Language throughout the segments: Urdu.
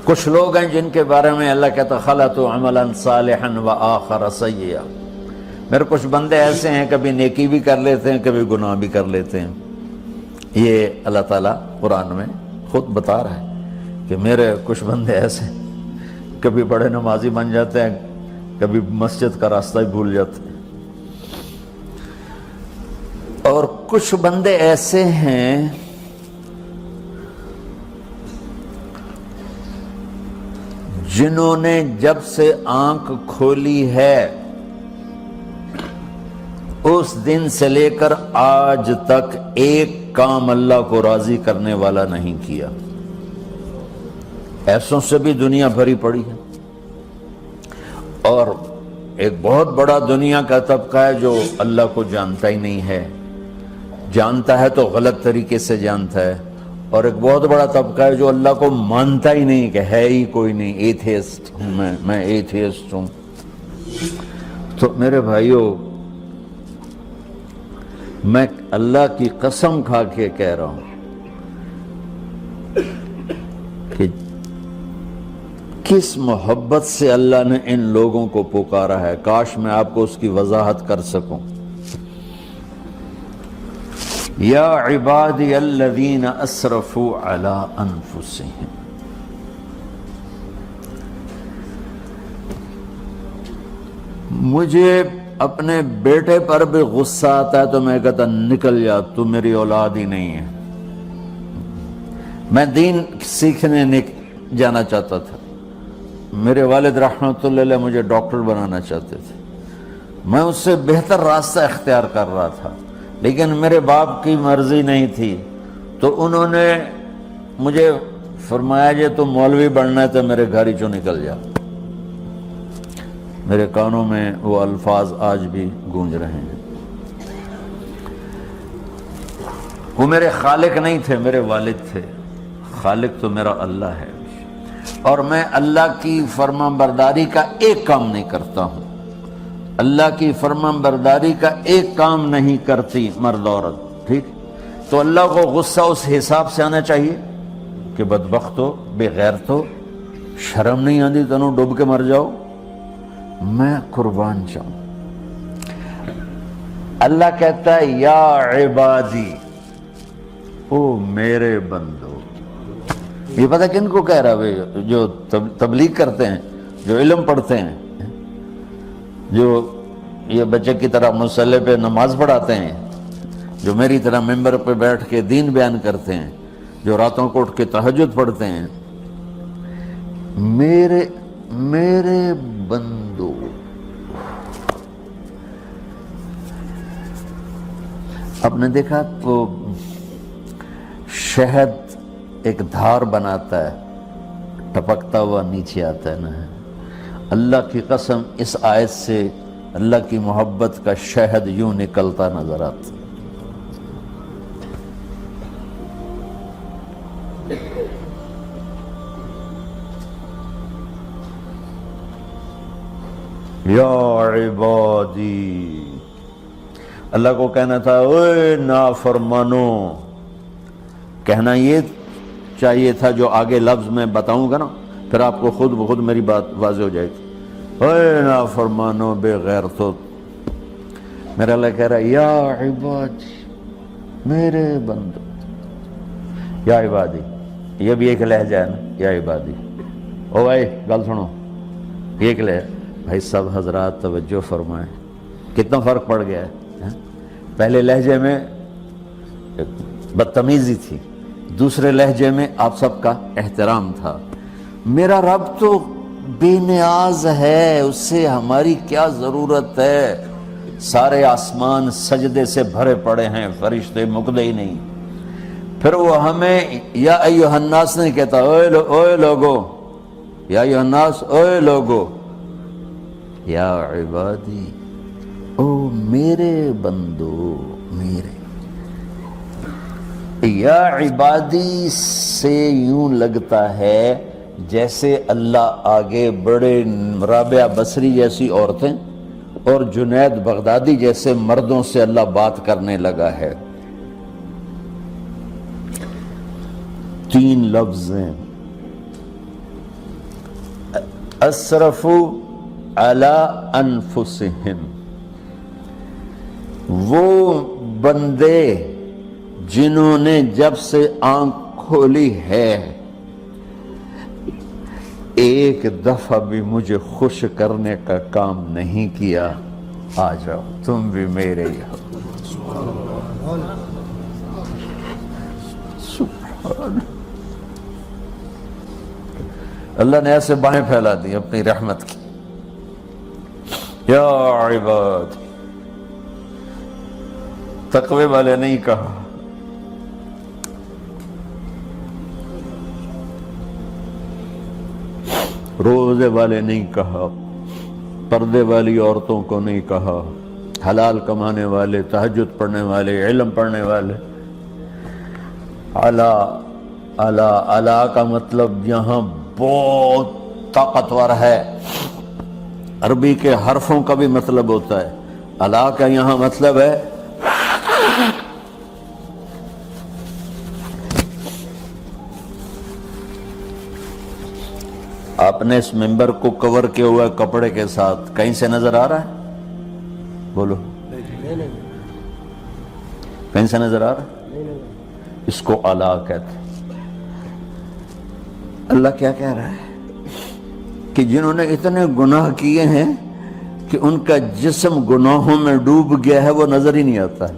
کچھ لوگ ہیں جن کے بارے میں اللہ کہتا خلطوا عملا صالحا وآخر سیئا، میرے کچھ بندے ایسے ہیں کبھی نیکی بھی کر لیتے ہیں کبھی گناہ بھی کر لیتے ہیں۔ یہ اللہ تعالیٰ قرآن میں خود بتا رہا ہے کہ میرے کچھ بندے ایسے ہیں، کبھی بڑے نمازی بن جاتے ہیں کبھی مسجد کا راستہ ہی بھول جاتے ہیں، اور کچھ بندے ایسے ہیں جنہوں نے جب سے آنکھ کھولی ہے اس دن سے لے کر آج تک ایک کام اللہ کو راضی کرنے والا نہیں کیا۔ ایسوں سے بھی دنیا بھری پڑی ہے، اور ایک بہت بڑا دنیا کا طبقہ ہے جو اللہ کو جانتا ہی نہیں ہے، جانتا ہے تو غلط طریقے سے جانتا ہے، اور ایک بہت بڑا طبقہ ہے جو اللہ کو مانتا ہی نہیں کہ ہے ہی کوئی نہیں، ایتھیسٹ ہوں میں ایتھیسٹ ہوں۔ تو میرے بھائیوں، میں اللہ کی قسم کھا کے کہہ رہا ہوں کہ کس محبت سے اللہ نے ان لوگوں کو پکارا ہے، کاش میں آپ کو اس کی وضاحت کر سکوں۔ یا عبادی الذین اسرفوا علی انفسہم، مجھے اپنے بیٹے پر بھی غصہ آتا ہے تو میں کہتا نکل جا، تو میری اولاد ہی نہیں ہے۔ میں دین سیکھنے جانا چاہتا تھا، میرے والد رحمۃ اللہ علیہ مجھے ڈاکٹر بنانا چاہتے تھے، میں اس سے بہتر راستہ اختیار کر رہا تھا، لیکن میرے باپ کی مرضی نہیں تھی، تو انہوں نے مجھے فرمایا جی تم مولوی بننا ہے تو میرے گھر ہی چوں نکل جا۔ میرے کانوں میں وہ الفاظ آج بھی گونج رہے ہیں۔ وہ میرے خالق نہیں تھے، میرے والد تھے، خالق تو میرا اللہ ہے، اور میں اللہ کی فرمان برداری کا ایک کام نہیں کرتا ہوں، اللہ کی فرمان برداری کا ایک کام نہیں کرتی مرد عورت، ٹھیک؟ تو اللہ کو غصہ اس حساب سے آنا چاہیے کہ بدبخت ہو، بے غیرت ہو، شرم نہیں آتی تنوں ڈوب کے مر جاؤ۔ میں قربان جاؤں، اللہ کہتا ہے یا عبادی، او میرے بندو۔ یہ پتہ کن کو کہہ رہا ہے؟ جو تبلیغ کرتے ہیں، جو علم پڑھتے ہیں، جو یہ بچے کی طرح مصلی پہ نماز پڑھاتے ہیں، جو میری طرح ممبر پہ بیٹھ کے دین بیان کرتے ہیں، جو راتوں کو اٹھ کے تہجد پڑھتے ہیں۔ میرے بندو، آپ نے دیکھا تو شہد ایک دھار بناتا ہے، ٹپکتا ہوا نیچے آتا ہے نا۔ اللہ کی قسم اس آیت سے اللہ کی محبت کا شہد یوں نکلتا نظر آتا۔ یا عبادی، اللہ کو کہنا تھا اے نافرمانو، کہنا یہ چاہیے تھا جو آگے لفظ میں بتاؤں گا نا، پھر آپ کو خود بخود میری بات واضح ہو جائے گی۔ اے نافرمانو، بے غیرتو، میرا اللہ کہہ رہا ہے یا عبادی، میرے بندو، یا عبادی، یہ بھی ایک لہجہ ہے نا، یا عبادی۔ او بھائی گل سنو، یہ ایک لہجہ، بھائی سب حضرات توجہ فرمائیں، کتنا فرق پڑ گیا ہے۔ پہلے لہجے میں بدتمیزی تھی، دوسرے لہجے میں آپ سب کا احترام تھا۔ میرا رب تو بے نیاز ہے، اس سے ہماری کیا ضرورت ہے؟ سارے آسمان سجدے سے بھرے پڑے ہیں، فرشتے مکدے ہی نہیں۔ پھر وہ ہمیں یا ایھا الناس نہیں کہتا، اوے لوگو، یا ایھا الناس، اوے لوگو، یا عبادی، او میرے بندو، میرے۔ یا عبادی سے یوں لگتا ہے جیسے اللہ آگے بڑے رابعہ بصری جیسی عورتیں اور جنید بغدادی جیسے مردوں سے اللہ بات کرنے لگا ہے۔ 3 لفظ ہیں، اسرفوا علی انفسہم، وہ بندے جنہوں نے جب سے آنکھ کھولی ہے ایک دفعہ بھی مجھے خوش کرنے کا کام نہیں کیا، آ جاؤ تم بھی میرے ہی ہو۔ سبحان اللہ نے ایسے بائیں پھیلا دی اپنی رحمت کی۔ یا عباد، تقوی والے نہیں کہا، روزے والے نہیں کہا، پردے والی عورتوں کو نہیں کہا، حلال کمانے والے، تہجد پڑھنے والے، علم پڑھنے والے۔ علا علا علا کا مطلب یہاں بہت طاقتور ہے، عربی کے حرفوں کا بھی مطلب ہوتا ہے۔ علا کا یہاں مطلب ہے آپ نے اس ممبر کو کور کیا ہوا ہے کپڑے کے ساتھ، کہیں سے نظر آ رہا ہے؟ بولو، کہیں سے نظر آ رہا ہے؟ اس کو علا کہتے ہیں۔ اللہ کیا کہہ رہا ہے کہ جنہوں نے اتنے گناہ کیے ہیں کہ ان کا جسم گناہوں میں ڈوب گیا ہے، وہ نظر ہی نہیں آتا ہے،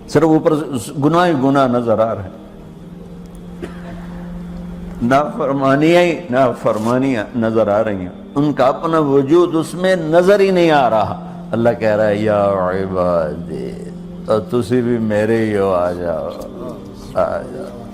صرف اوپر گناہ ہی گناہ نظر آ رہا ہے، نافرمانیاں نظر آ رہی ہیں، ان کا اپنا وجود اس میں نظر ہی نہیں آ رہا۔ اللہ کہہ رہا ہے یا عبادی، اور تسی بھی میرے ہی ہو، آ جاؤ آ جاؤ۔